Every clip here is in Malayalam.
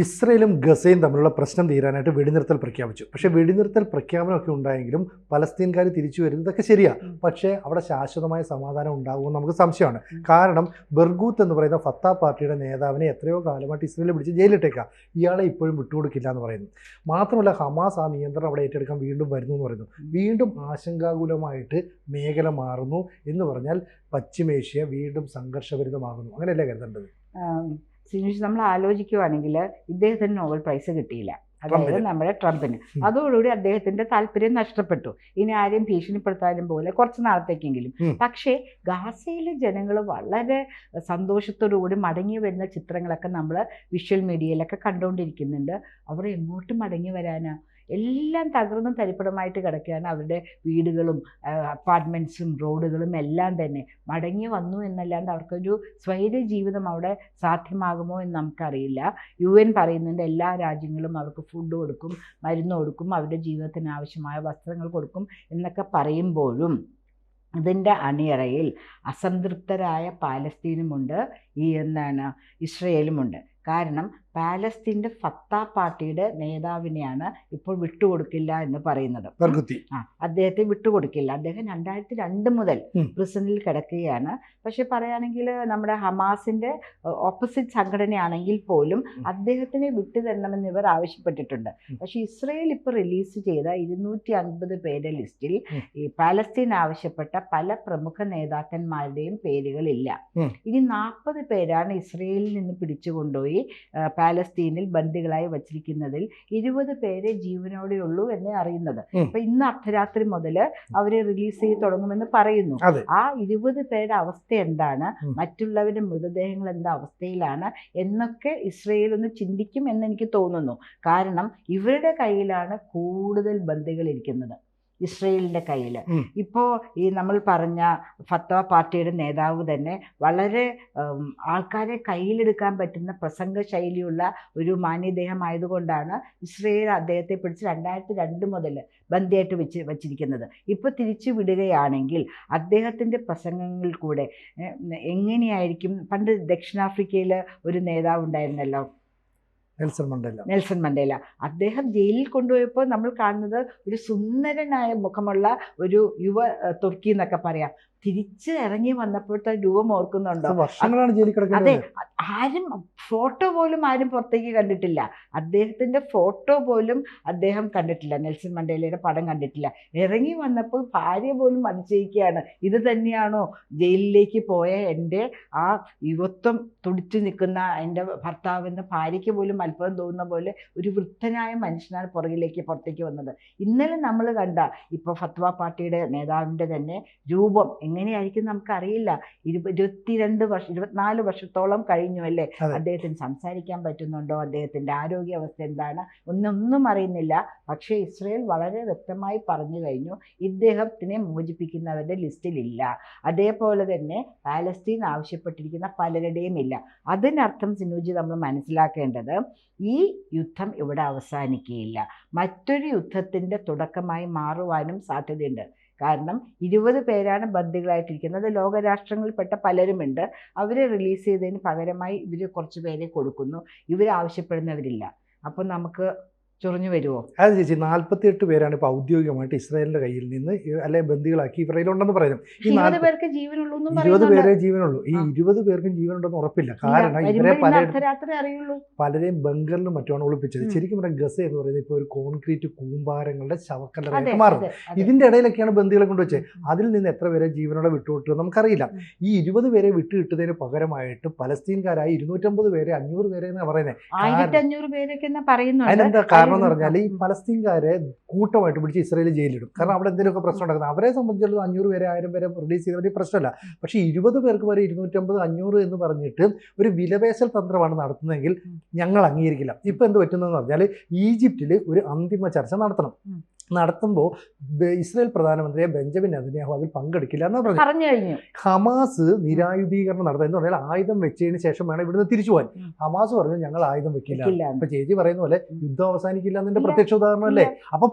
ഇസ്രയേലും ഗസയും തമ്മിലുള്ള പ്രശ്നം തീരാനായിട്ട് വെടിനിർത്തൽ പ്രഖ്യാപിച്ചു. പക്ഷേ വെടിനിർത്തൽ പ്രഖ്യാപനമൊക്കെ ഉണ്ടായെങ്കിലും പലസ്തീൻകാർ തിരിച്ചു വരുന്നതൊക്കെ ശരിയാണ്. പക്ഷേ അവിടെ ശാശ്വതമായ സമാധാനം ഉണ്ടാകുമെന്ന് നമുക്ക് സംശയമാണ്. കാരണം ബർഗൂത്ത് എന്ന് പറയുന്ന ഫത്താ പാർട്ടിയുടെ നേതാവിനെ എത്രയോ കാലമായിട്ട് ഇസ്രയേൽ പിടിച്ച് ജയിലിട്ടേക്കാം. ഇയാളെ ഇപ്പോഴും വിട്ടുകൊടുക്കില്ല എന്ന് പറയുന്നു. മാത്രമല്ല ഹമാസ് ആ നിയന്ത്രണം അവിടെ ഏറ്റെടുക്കാൻ വീണ്ടും വരുന്നു എന്ന് പറയുന്നു. വീണ്ടും ആശങ്കാകുലമായിട്ട് മേഖല മാറുന്നു എന്ന് പറഞ്ഞാൽ പശ്ചിമേഷ്യ വീണ്ടും സംഘർഷഭരിതമാകുന്നു. അങ്ങനെയല്ലേ കരുതേണ്ടത്? സിനുഷ്, നമ്മൾ ആലോചിക്കുവാണെങ്കിൽ ഇദ്ദേഹത്തിന് നോബൽ പ്രൈസ് കിട്ടിയില്ല, അതായത് നമ്മുടെ ട്രംപിന്. അതോടുകൂടി അദ്ദേഹത്തിന്റെ താല്പര്യം നഷ്ടപ്പെട്ടു. ഇനി ആരെയും ഭീഷണിപ്പെടുത്താനും പോലെ കുറച്ച് നാളത്തേക്കെങ്കിലും. പക്ഷേ ഗാസയിലെ ജനങ്ങൾ വളരെ സന്തോഷത്തോടുകൂടി മടങ്ങി വരുന്ന ചിത്രങ്ങളൊക്കെ നമ്മൾ വിഷ്വൽ മീഡിയയിലൊക്കെ കണ്ടുകൊണ്ടിരിക്കുന്നുണ്ട്. അവർ എങ്ങോട്ട് മടങ്ങി വരാനാ? എല്ലാം തകർന്നും തരിപ്പടമായിട്ട് കിടക്കുകയാണ്. അവരുടെ വീടുകളും അപ്പാർട്ട്മെൻറ്റ്സും റോഡുകളും എല്ലാം തന്നെ. മടങ്ങി വന്നു എന്നല്ലാണ്ട് അവർക്കൊരു സ്വൈര്യ ജീവിതം അവിടെ സാധ്യമാകുമോ എന്ന് നമുക്കറിയില്ല. UN പറയുന്നുണ്ട് എല്ലാ രാജ്യങ്ങളും അവർക്ക് ഫുഡ് കൊടുക്കും, മരുന്ന് കൊടുക്കും, അവരുടെ ജീവിതത്തിന് ആവശ്യമായ വസ്ത്രങ്ങൾ കൊടുക്കും എന്നൊക്കെ പറയുമ്പോഴും ഇതിൻ്റെ അണിയറയിൽ അസംതൃപ്തരായ പാലസ്തീനുമുണ്ട്, ഇസ്രയേലുമുണ്ട്. കാരണം പാലസ്തീൻ്റെ ഫത്താ പാർട്ടിയുടെ നേതാവിനെയാണ് ഇപ്പോൾ വിട്ടുകൊടുക്കില്ല എന്ന് പറയുന്നത്. അദ്ദേഹത്തെ വിട്ടുകൊടുക്കില്ല. അദ്ദേഹം 2002 മുതൽ പ്രിസണിൽ കിടക്കുകയാണ്. പക്ഷെ പറയുകയാണെങ്കിൽ നമ്മുടെ ഹമാസിൻ്റെ ഓപ്പോസിറ്റ് സംഘടനയാണെങ്കിൽ പോലും അദ്ദേഹത്തിനെ വിട്ടു തരണമെന്ന് ഇവർ ആവശ്യപ്പെട്ടിട്ടുണ്ട്. പക്ഷേ ഇസ്രയേൽ ഇപ്പോൾ റിലീസ് ചെയ്ത 250 പേരുടെ ലിസ്റ്റിൽ ഈ പാലസ്തീൻ ആവശ്യപ്പെട്ട പല പ്രമുഖ നേതാക്കന്മാരുടെയും പേരുകളില്ല. ഇനി 40 പേരാണ് ഇസ്രയേലിൽ നിന്ന് പിടിച്ചുകൊണ്ടുപോയി പാലസ്തീനിൽ ബന്ദികളായി വച്ചിരിക്കുന്നതിൽ 20 പേരെ ജീവനോടെ ഉള്ളൂ എന്ന് അറിയുന്നത്. അപ്പൊ ഇന്ന് അർദ്ധരാത്രി മുതൽ അവരെ റിലീസ് ചെയ്ത് തുടങ്ങുമെന്ന് പറയുന്നു. ആ 20 പേരുടെ അവസ്ഥ എന്താണ്, മറ്റുള്ളവരുടെ മൃതദേഹങ്ങൾ എന്താ അവസ്ഥയിലാണ് എന്നൊക്കെ ഇസ്രയേൽ ഒന്ന് ചിന്തിക്കും എന്ന് എനിക്ക് തോന്നുന്നു. കാരണം ഇവരുടെ കയ്യിലാണ് കൂടുതൽ ബന്ദികൾ ഇരിക്കുന്നത്, ഇസ്രയേലിൻ്റെ കയ്യിൽ. ഇപ്പോൾ ഈ നമ്മൾ പറഞ്ഞ ഫത്വ പാർട്ടിയുടെ നേതാവ് തന്നെ വളരെ ആൾക്കാരെ കയ്യിലെടുക്കാൻ പറ്റുന്ന പ്രസംഗ ശൈലിയുള്ള ഒരു മാന്യദേഹമായതുകൊണ്ടാണ് ഇസ്രയേൽ അദ്ദേഹത്തെ പിടിച്ച് 2002 മുതൽ ബന്ദിയായിട്ട് വച്ചിരിക്കുന്നത്. ഇപ്പോൾ തിരിച്ചു വിടുകയാണെങ്കിൽ അദ്ദേഹത്തിൻ്റെ പ്രസംഗങ്ങളിൽ കൂടെ എങ്ങനെയായിരിക്കും? പണ്ട് ദക്ഷിണാഫ്രിക്കയിൽ ഒരു നേതാവ് ഉണ്ടായിരുന്നല്ലോ, നെൽസൺ മണ്ടേല. അദ്ദേഹം ജയിലിൽ കൊണ്ടുപോയപ്പോൾ നമ്മൾ കാണുന്നത് ഒരു സുന്ദരനായ മുഖമുള്ള ഒരു യുവ തുർക്കി എന്നൊക്കെ പറയാം. തിരിച്ച് ഇറങ്ങി വന്നപ്പോഴത്തെ രൂപം ഓർക്കുന്നുണ്ടോ? അതെ, ആരും ഫോട്ടോ പോലും ആരും പുറത്തേക്ക് കണ്ടിട്ടില്ല. അദ്ദേഹത്തിൻ്റെ ഫോട്ടോ പോലും അദ്ദേഹം കണ്ടിട്ടില്ല, നെൽസൺ മണ്ടേലയുടെ പടം കണ്ടിട്ടില്ല. ഇറങ്ങി വന്നപ്പോൾ ഭാര്യ പോലും അതിശയിക്കുകയാണ്, ഇത് തന്നെയാണോ ജയിലിലേക്ക് പോയ എൻ്റെ ആ യുവത്വം തുടിച്ചു നിൽക്കുന്ന എൻ്റെ ഭർത്താവെന്ന് ഭാര്യയ്ക്ക് പോലും അത്ഭുതം തോന്നുന്ന പോലെ ഒരു വൃദ്ധനായ മനുഷ്യനാണ് പുറത്തേക്ക് വന്നത്. ഇന്നലെ നമ്മൾ കണ്ട ഇപ്പോൾ ഫത്വ പാർട്ടിയുടെ നേതാവിൻ്റെ തന്നെ രൂപം എങ്ങനെയായിരിക്കും നമുക്കറിയില്ല. 24 വർഷത്തോളം കഴിഞ്ഞു അല്ലേ? അദ്ദേഹത്തിന് സംസാരിക്കാൻ പറ്റുന്നുണ്ടോ? അദ്ദേഹത്തിൻ്റെ ആരോഗ്യാവസ്ഥ എന്താണ്? ഒന്നും അറിയുന്നില്ല. പക്ഷേ ഇസ്രയേൽ വളരെ വ്യക്തമായി പറഞ്ഞു കഴിഞ്ഞു, ഇദ്ദേഹത്തിനെ മോചിപ്പിക്കുന്നവരുടെ ലിസ്റ്റിലില്ല. അതേപോലെ തന്നെ പാലസ്തീൻ ആവശ്യപ്പെട്ടിരിക്കുന്ന പലരുടെയും ഇല്ല. അതിനർത്ഥം സിനുജി നമ്മൾ മനസ്സിലാക്കേണ്ടത്, ഈ യുദ്ധം ഇവിടെ അവസാനിക്കുകയില്ല, മറ്റൊരു യുദ്ധത്തിൻ്റെ തുടക്കമായി മാറുവാനും സാധ്യതയുണ്ട്. കാരണം 20 പേരാണ് ബന്ദികളായിട്ടിരിക്കുന്നത്. ലോകരാഷ്ട്രങ്ങളിൽപ്പെട്ട പലരുമുണ്ട്. അവരെ റിലീസ് ചെയ്തതിന് പകരമായി ഇവർ കുറച്ച് പേരെ കൊടുക്കുന്നു. ഇവർ ആവശ്യപ്പെടുന്നവരില്ല. അപ്പോൾ നമുക്ക് ചൊറിഞ്ഞു വരുമോ? അത് ചേച്ചി, 48 പേരാണ് ഇപ്പോൾ ഔദ്യോഗികമായിട്ട് ഇസ്രായേലിൻ്റെ കയ്യിൽ നിന്ന് അല്ലെങ്കിൽ ബന്ദികളാക്കി ഇസ്രായേലുണ്ടെന്ന് പറയുന്നു. ഈ 20 പേർക്ക് ജീവനുള്ളൂ, 20 പേരെ ജീവനുള്ളൂ. ഈ 20 പേർക്കും ജീവനുണ്ടെന്ന് ഉറപ്പില്ല. കാരണം ഇവരെ പലരെയും ബങ്കറിലും മറ്റുമാണ് ഒളിപ്പിച്ചത്. ശരിക്കും പറഞ്ഞാൽ ഗസ എന്ന് പറയുന്നത് ഇപ്പോൾ ഒരു കോൺക്രീറ്റ് കൂമ്പാരങ്ങളുടെ ശവക്കല്ലറയായിട്ട് മാറും. ഇതിൻ്റെ ഇടയിലൊക്കെയാണ് ബന്ദികളെ കൊണ്ടുവച്ചത്. അതിൽ നിന്ന് എത്ര പേരെ ജീവനോടെ വിട്ടുവിട്ടു നമുക്കറിയില്ല. ഈ 20 പേരെ വിട്ടുകിട്ടതിന് പകരമായിട്ട് പലസ്തീൻകാരായി 250 പേരെ 500 പേരെ എന്നാണ് പറയുന്നത്. 1500 പേരൊക്കെ പറയുന്നത്. അതിനെന്താ കാരണം എന്ന് പറഞ്ഞാൽ ഈ പലസ്തീൻകാരെ കൂട്ടമായിട്ട് പിടിച്ച് ഇസ്രായേൽ ജയിലിടും. കാരണം അവിടെ എന്തെങ്കിലുമൊക്കെ പ്രശ്നം ഉണ്ടാക്കുന്നത്. അവരെ സംബന്ധിച്ചിടത്തോളം 500 പേരെ 1000 പേരെ റിലീസ് ചെയ്ത വലിയ പ്രശ്നമല്ല. പക്ഷേ 20 പേർക്ക് വരെ 250 500 എന്ന് പറഞ്ഞിട്ട് ഒരു വിലപേശൽ തന്ത്രമാണ് നടത്തുന്നതെങ്കിൽ ഞങ്ങൾ അംഗീകരിക്കില്ല. ഇപ്പം എന്ത് പറ്റുന്നതെന്ന് പറഞ്ഞാൽ ഈജിപ്തിൽ ഒരു അന്തിമ ചർച്ച നടത്തണം. നടത്തുമ്പോൾ ഇസ്രായേൽ പ്രധാനമന്ത്രിയെ ബെഞ്ചമിൻ നെതന്യാഹു അതിൽ പങ്കെടുക്കില്ല എന്നാ പറഞ്ഞു കഴിഞ്ഞു. ഹമാസ് നിരായുധീകരണം നടത്തുക എന്ന് പറഞ്ഞാൽ ആയുധം വെച്ചതിന് ശേഷം വേണം ഇവിടുന്ന് തിരിച്ചു പോകാൻ. ഹമാസ് പറഞ്ഞു ഞങ്ങൾ ആയുധം വെക്കില്ല. ഇപ്പൊ ചേച്ചി പറയുന്ന പോലെ യുദ്ധം അവസാനിക്കില്ല എന്നതിന്റെ പ്രത്യക്ഷ ഉദാഹരണമല്ലേ. അപ്പൊ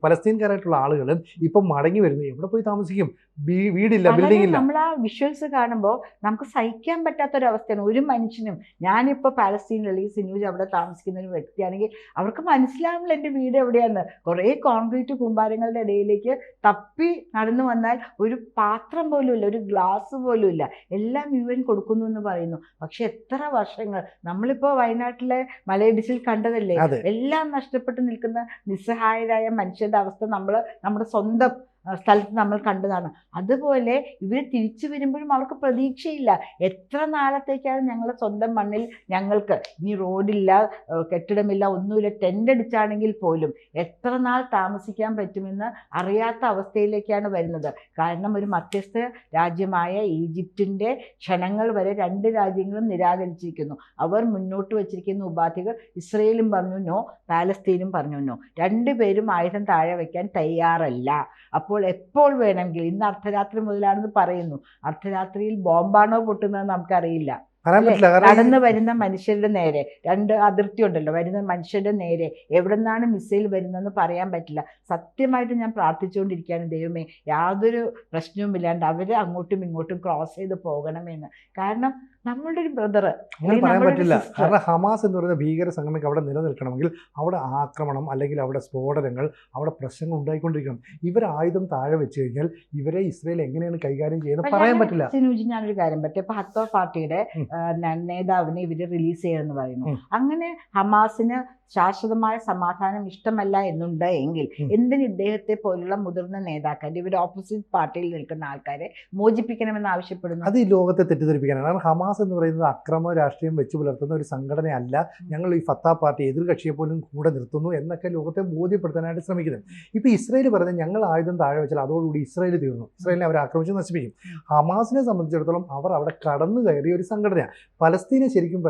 പലസ്തീൻകാരായിട്ടുള്ള ആളുകൾ ഇപ്പൊ മടങ്ങി വരുന്നു. എവിടെ പോയി താമസിക്കും? വീടില്ല, ബിൽഡിംഗ് ഇല്ല. നമ്മൾ ആ വിഷ്വൽസ് കാണുമ്പോൾ നമുക്ക് സഹിക്കാൻ പറ്റാത്തൊരവസ്ഥയാണ്. ഒരു മനുഷ്യനും, ഞാനിപ്പോൾ പാലസ്തീനിൽ അല്ലെങ്കിൽ സിനൂജ് അവിടെ താമസിക്കുന്ന ഒരു വ്യക്തിയാണെങ്കിൽ അവർക്ക് മനസ്സിലാവില്ല എൻ്റെ വീട് എവിടെയാന്ന്. കുറേ കോൺക്രീറ്റ് കൂമ്പാരങ്ങളുടെ ഇടയിലേക്ക് തപ്പി നടന്നു വന്നാൽ ഒരു പാത്രം പോലും ഇല്ല, ഒരു ഗ്ലാസ് പോലും ഇല്ല. എല്ലാം UN കൊടുക്കുന്നു എന്ന് പറയുന്നു. പക്ഷെ എത്ര വർഷങ്ങൾ നമ്മളിപ്പോൾ വയനാട്ടിലെ മലയിടിച്ചിൽ കണ്ടതല്ലേ. എല്ലാം നഷ്ടപ്പെട്ട് നിൽക്കുന്ന നിസ്സഹായരായ മനുഷ്യരുടെ അവസ്ഥ നമ്മുടെ സ്വന്തം സ്ഥലത്ത് നമ്മൾ കണ്ടതാണ്. അതുപോലെ ഇവർ തിരിച്ചു വരുമ്പോഴും അവർക്ക് പ്രതീക്ഷയില്ല. എത്ര നാളത്തേക്കാണ് ഞങ്ങളുടെ സ്വന്തം മണ്ണിൽ ഞങ്ങൾക്ക് ഇനി റോഡില്ല, കെട്ടിടമില്ല, ഒന്നുമില്ല, ടെൻ്റ് അടിച്ചാണെങ്കിൽ പോലും എത്ര നാൾ താമസിക്കാൻ പറ്റുമെന്ന് അറിയാത്ത അവസ്ഥയിലേക്കാണ് വരുന്നത്. കാരണം ഒരു മധ്യസ്ഥ രാജ്യമായ ഈജിപ്തിൻ്റെ ക്ഷണങ്ങൾ വരെ രണ്ട് രാജ്യങ്ങളും നിരാകരിച്ചിരിക്കുന്നു. അവർ മുന്നോട്ട് വച്ചിരിക്കുന്ന ഉപാധികൾ ഇസ്രയേലും പറഞ്ഞു നോ, പാലസ്തീനും പറഞ്ഞു നോ. രണ്ടുപേരും ആയുധം താഴെ വയ്ക്കാൻ തയ്യാറല്ല. അപ്പോൾ എപ്പോൾ വേണമെങ്കിൽ, ഇന്ന് അർദ്ധരാത്രി മുതലാണെന്ന് പറയുന്നു, അർദ്ധരാത്രിയിൽ ബോംബാണോ പൊട്ടുന്നതെന്ന് നമുക്കറിയില്ല. കടന്നു വരുന്ന മനുഷ്യരുടെ നേരെ, രണ്ട് അതിർത്തി ഉണ്ടല്ലോ, വരുന്ന മനുഷ്യരുടെ നേരെ എവിടെ നിന്നാണ് മിസൈൽ വരുന്നതെന്ന് പറയാൻ പറ്റില്ല. സത്യമായിട്ട് ഞാൻ പ്രാർത്ഥിച്ചുകൊണ്ടിരിക്കുകയാണ്, ദൈവമേ യാതൊരു പ്രശ്നവുമില്ലാണ്ട് അവർ അങ്ങോട്ടും ഇങ്ങോട്ടും ക്രോസ് ചെയ്ത് പോകണമെന്ന്. കാരണം നമ്മളുടെ ഒരു ബ്രദർ അങ്ങനെ പറയാൻ പറ്റില്ല. കാരണം ഹമാസ് എന്ന് പറയുന്ന ഭീകര സംഘടനയ്ക്ക് അവിടെ നിലനിൽക്കണമെങ്കിൽ അവിടെ ആക്രമണം അല്ലെങ്കിൽ അവിടെ സ്ഫോടനങ്ങൾ, അവിടെ പ്രശ്നങ്ങൾ ഉണ്ടായിക്കൊണ്ടിരിക്കണം. ഇവർ ആയുധം താഴെ വെച്ച് കഴിഞ്ഞാൽ ഇവരെ ഇസ്രയേൽ എങ്ങനെയാണ് കൈകാര്യം ചെയ്യുന്നത് പറയാൻ പറ്റില്ല. സിനൂജി, ഞാനൊരു കാര്യം പറ്റും. ഇപ്പൊ ഹത്തോർ പാർട്ടിയുടെ നേതാവിനെ ഇവര് റിലീസ് ചെയ്യണമെന്ന് പറയുന്നു. അങ്ങനെ ഹമാസിന് ശാശ്വതമായ സമാധാനം ഇഷ്ടമല്ല എന്നുണ്ട് എങ്കിൽ എന്തിന് ഇദ്ദേഹത്തെ പോലുള്ള മുതിർന്ന നേതാക്കൾ ഇവർ ഓപ്പോസിറ്റ് പാർട്ടിയിൽ നിൽക്കുന്ന ആൾക്കാരെ മോചിപ്പിക്കണമെന്ന് ആവശ്യപ്പെടുന്നു? അത് ഈ ലോകത്തെ തെറ്റിദ്ധരിപ്പിക്കാനാണ്. കാരണം ഹമാസ് എന്ന് പറയുന്നത് അക്രമ രാഷ്ട്രീയം വെച്ച് പുലർത്തുന്ന ഒരു സംഘടനയല്ല. ഞങ്ങൾ ഈ ഫത്താ പാർട്ടി എതിർ കക്ഷിയെ പോലും കൂടെ നിർത്തുന്നു എന്നൊക്കെ ലോകത്തെ ബോധ്യപ്പെടുത്താനായിട്ട് ശ്രമിക്കുന്നത്. ഇപ്പോൾ ഇസ്രായേൽ പറയുന്നത് ഞങ്ങൾ ആയുധം താഴെ വെച്ചാൽ അതോടുകൂടി ഇസ്രായേൽ തീർന്നു, ഇസ്രായേലിനെ അവർ ആക്രമിച്ച് നശിപ്പിക്കും. ഹമാസിനെ സംബന്ധിച്ചിടത്തോളം അവർ അവിടെ കടന്നു കയറിയ ഒരു സംഘടനയാണ്. പലസ്തീനെ ശരിക്കും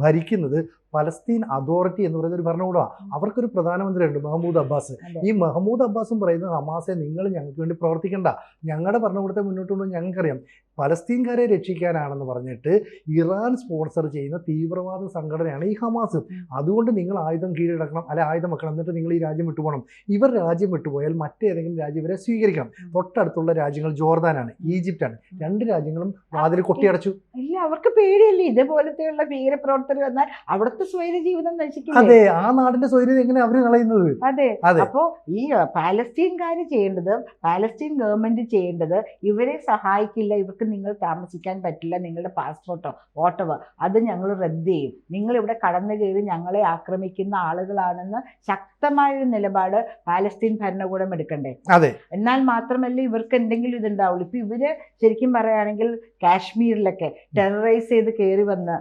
ഭരിക്കുന്നത് പലസ്തീൻ അതോറിറ്റി എന്ന് പറയുന്ന ഒരു ഭരണകൂടമാണ്. അവർക്കൊരു പ്രധാനമന്ത്രിയുണ്ട്, മഹ്മൂദ് അബ്ബാസ്. ഈ മഹ്മൂദ് അബ്ബാസും പറയുന്നത് ഹമാസെ നിങ്ങൾ ഞങ്ങൾക്ക് വേണ്ടി പ്രവർത്തിക്കണ്ട, ഞങ്ങളുടെ ഭരണകൂടത്തെ മുന്നോട്ട് കൊണ്ടുപോയി ഞങ്ങൾക്കറിയാം. പലസ്തീൻകാരെ രക്ഷിക്കാനാണെന്ന് പറഞ്ഞിട്ട് ഇറാൻ സ്പോൺസർ ചെയ്യുന്ന തീവ്രവാദ സംഘടനയാണ് ഈ ഹമാസ്. അതുകൊണ്ട് നിങ്ങൾ ആയുധം കീഴടക്കണം, അല്ലെ ആയുധം വെക്കണം, എന്നിട്ട് നിങ്ങൾ ഈ രാജ്യം വിട്ടുപോകണം. ഇവർ രാജ്യം വിട്ടുപോയാൽ മറ്റേതെങ്കിലും രാജ്യം ഇവരെ സ്വീകരിക്കണം. തൊട്ടടുത്തുള്ള രാജ്യങ്ങൾ ജോർദാനാണ്, ഈജിപ്റ്റാണ്. രണ്ട് രാജ്യങ്ങളും വാതിൽ കൊട്ടിയടച്ചു. ഇല്ല, അവർക്ക് പേടിയല്ലേ ഇതേപോലത്തെയുള്ള ഭീകരപ്രവർത്തകർ വന്നാൽ അവിടുത്തെ സ്വൈര ജീവിതം നശിക്കും. അതെ, ആ നാടിന്റെ സ്വൈര്യം എങ്ങനെ അവർ കളയുന്നത്? അതെ. അപ്പോ ഈ പാലസ്തീൻകാർ ചെയ്യേണ്ടത്, പാലസ്തീൻ ഗവൺമെന്റ് ചെയ്യേണ്ടത് ഇവരെ സഹായിക്കില്ല, ഇവർക്ക് നിങ്ങൾ താമസിക്കാൻ പറ്റില്ല, നിങ്ങളുടെ പാസ്പോർട്ടോ വോട്ടവർ അത് ഞങ്ങൾ റദ്ദ് ചെയ്യും, നിങ്ങൾ ഇവിടെ കടന്നു കയറി ഞങ്ങളെ ആക്രമിക്കുന്ന ആളുകളാണെന്ന് ശക്തമായൊരു നിലപാട് പാലസ്തീൻ ഭരണകൂടം എടുക്കണ്ടേ? അതെ. എന്നാൽ മാത്രമല്ല ഇവർക്ക് എന്തെങ്കിലും ഇതുണ്ടാവുള്ളൂ. ഇപ്പൊ ഇവര് ശരിക്കും പറയുകയാണെങ്കിൽ കാശ്മീരിലൊക്കെ ടെററൈസ് ചെയ്ത് കയറി വന്ന്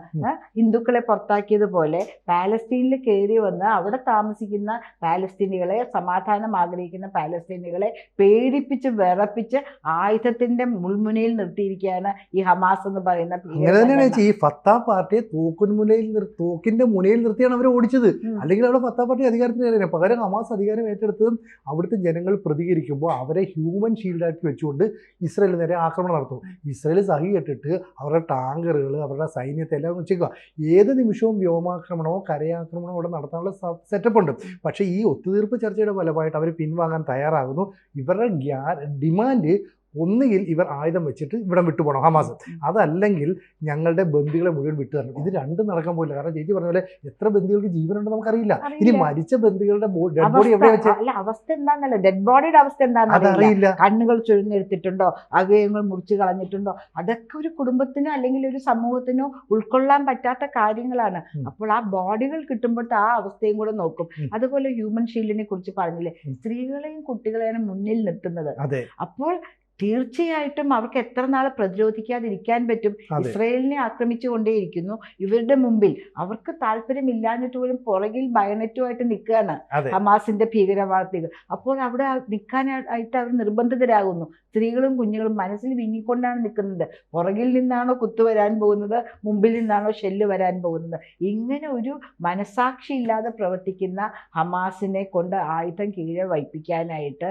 ഹിന്ദുക്കളെ പുറത്താക്കിയതുപോലെ പാലസ്തീനിൽ കയറി വന്ന് അവിടെ താമസിക്കുന്ന പാലസ്തീനികളെ, സമാധാനം ആഗ്രഹിക്കുന്ന പാലസ്തീനികളെ പേടിപ്പിച്ച് വിറപ്പിച്ച് ആയുധത്തിന്റെ മുൾമുനയിൽ നിർത്തിയിരിക്കുകയാണ് ഈ ഹമാസ് എന്ന് പറയുന്ന. ഈ ഫത്താ പാർട്ടിയെ തോക്കിന്റെ മുനയിൽ നിർത്തിയാണ് അവർ ഓടിച്ചത്. അല്ലെങ്കിൽ അവിടെ ഫത്താ പാർട്ടി അധികാരത്തിൽ പകരം ഹമാസ് അധികാരം ഏറ്റെടുത്തതും അവിടുത്തെ ജനങ്ങൾ പ്രതികരിക്കുമ്പോൾ അവരെ ഹ്യൂമൻ ഷീൽഡാക്കി വെച്ചുകൊണ്ട് ഇസ്രായേൽ നേരെ ആക്രമണം നടത്തും. ഇസ്രായേൽ സഹി കെട്ടിട്ട് അവരുടെ ടാങ്കറുകൾ, അവരുടെ സൈന്യത്തെ എല്ലാം വെച്ചേക്കുക. ഏത് നിമിഷവും വ്യോമാക്രമണമോ കരയാക്രമണമോ ഇവിടെ നടത്താനുള്ള സെറ്റപ്പ് ഉണ്ട്. പക്ഷേ ഈ ഒത്തുതീർപ്പ് ചർച്ചയുടെ ഫലമായിട്ട് അവർ പിൻവാങ്ങാൻ തയ്യാറാകുന്നു. ഇവരുടെ ഡിമാൻഡ് ഒന്നുകിൽ ഇവർ ആയുധം വെച്ചിട്ട് ഇവിടെ വിട്ടുപോകണം ഹമാസ്, അതല്ലെങ്കിൽ ഞങ്ങളുടെ ബന്ദികളെ മുഴുവൻ വിട്ടു തരണം. ഇത് രണ്ടും നടക്കാൻ പോയില്ല. കാരണം ചേച്ചി പറഞ്ഞ പോലെ എത്ര ബന്ദികൾക്ക് ജീവനുണ്ടെന്ന് നമുക്കറിയില്ല. ഇനി മരിച്ച ബന്ദികളുടെ ഡെഡ് ബോഡി എവിടെ വെച്ച് അവസ്ഥ എന്താണെന്നല്ല, ഡെഡ് ബോഡിയുടെ അവസ്ഥ എന്താണെന്നറിയില്ല. കണ്ണുകൾ ചുഴന്നെടുത്തിട്ടുണ്ടോ, അവയവങ്ങൾ മുറിച്ച് കളഞ്ഞിട്ടുണ്ടോ, അതൊക്കെ ഒരു കുടുംബത്തിനോ അല്ലെങ്കിൽ ഒരു സമൂഹത്തിനോ ഉൾക്കൊള്ളാൻ പറ്റാത്ത കാര്യങ്ങളാണ്. അപ്പോൾ ആ ബോഡികൾ കിട്ടുമ്പോഴത്തെ ആ അവസ്ഥയും കൂടെ നോക്കും. അതുപോലെ ഹ്യൂമൻ ഷീൽഡിനെ കുറിച്ച് പറഞ്ഞില്ലേ, സ്ത്രീകളെയും കുട്ടികളെയാണ് മുന്നിൽ നിർത്തുന്നത്. അപ്പോൾ തീർച്ചയായിട്ടും അവർക്ക് എത്ര നാൾ പ്രതിരോധിക്കാതിരിക്കാൻ പറ്റും? അതെ. ഇസ്രയേലിനെ ആക്രമിച്ചുകൊണ്ടേയിരിക്കുന്നു. ഇവരുടെ മുമ്പിൽ അവർക്ക് താല്പര്യമില്ലാഞ്ഞിട്ട് പോലും പുറകിൽ ബയണറ്റുമായിട്ട് നിൽക്കുകയാണ് അതെ. ഹമാസിന്റെ ഭീകരവാദികൾ. അപ്പോൾ അവിടെ നിൽക്കാനായിട്ട് അവർ നിർബന്ധിതരാകുന്നു. സ്ത്രീകളും കുഞ്ഞുങ്ങളും മനസ്സിൽ വിങ്ങിക്കൊണ്ടാണ് നിൽക്കുന്നത്. പുറകിൽ നിന്നാണോ കുത്തു വരാൻ പോകുന്നത്, മുമ്പിൽ നിന്നാണോ ഷെല്ല് വരാൻ പോകുന്നത്? ഇങ്ങനെ ഒരു മനസാക്ഷി ഇല്ലാതെ പ്രവർത്തിക്കുന്ന ഹമാസിനെ കൊണ്ട് ആയുധം കീഴെ വയ്പ്പിക്കാനായിട്ട്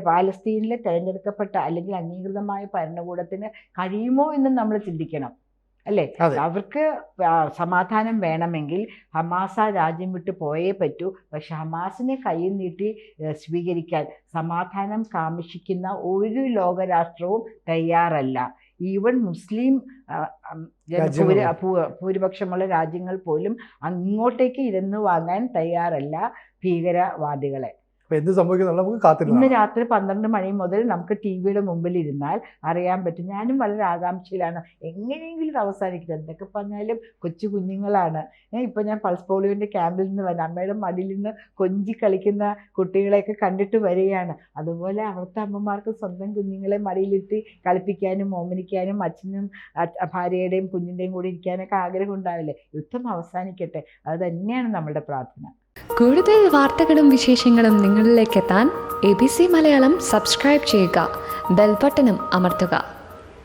പാലസ്തീനിലെ തെരഞ്ഞെടുക്കപ്പെട്ട അല്ലെങ്കിൽ അംഗീകൃതമായ ഭരണകൂടത്തിന് കഴിയുമോ എന്ന് നമ്മൾ ചിന്തിക്കണം, അല്ലേ? അതെ. അവർക്ക് സമാധാനം വേണമെങ്കിൽ ഹമാസ് ആ രാജ്യം വിട്ട് പോയേ പറ്റൂ. പക്ഷെ ഹമാസിനെ കയ്യിൽ നീട്ടി സ്വീകരിക്കാൻ സമാധാനം കാംക്ഷിക്കുന്ന ഒരു ലോകരാഷ്ട്രവും തയ്യാറല്ല. ഈവൻ മുസ്ലിം ഭൂരിപക്ഷമുള്ള രാജ്യങ്ങൾ പോലും അങ്ങോട്ടേക്ക് ഇരുന്ന് വാങ്ങാൻ തയ്യാറല്ല ഭീകരവാദികളെ. എന്ത് സംഭവിക്കുന്നുള്ള നമുക്ക് കാത്തിരുന്ന് ഇന്ന് കാണാം. രാത്രി 12 മണി മുതൽ നമുക്ക് ടി-വിയുടെ മുമ്പിൽ ഇരുന്നാൽ അറിയാൻ പറ്റും. ഞാനും വളരെ ആകാംക്ഷയിലാണ്, എങ്ങനെയെങ്കിലും ഇത് അവസാനിക്കുന്നത്. എന്തൊക്കെ പറഞ്ഞാലും കൊച്ചു കുഞ്ഞുങ്ങളാണ്. ഇപ്പം ഞാൻ പൾസ് പോളിയോൻ്റെ ക്യാമ്പിൽ നിന്ന് വന്ന അമ്മയുടെ മടിയിൽ നിന്ന് കൊഞ്ചി കളിക്കുന്ന കുട്ടികളെയൊക്കെ കണ്ടിട്ട് വരികയാണ്. അതുപോലെ അവിടുത്തെ അമ്മമാർക്ക് സ്വന്തം കുഞ്ഞുങ്ങളെ മടിയിലിരുത്തി കളിപ്പിക്കാനും ഓമനിക്കാനും അച്ഛനും ഭാര്യയുടെയും കുഞ്ഞിൻ്റെയും കൂടി ഇരിക്കാനൊക്കെ ആഗ്രഹം ഉണ്ടാവില്ലേ? യുദ്ധം അവസാനിക്കട്ടെ, അത് തന്നെയാണ് നമ്മളുടെ പ്രാർത്ഥന. കൂടുതൽ വാർത്തകളും വിശേഷങ്ങളും നിങ്ങളിലേക്ക് എത്താൻ ABC മലയാളം സബ്സ്ക്രൈബ് ചെയ്യുക, ബെൽ ബട്ടണും അമർത്തുക.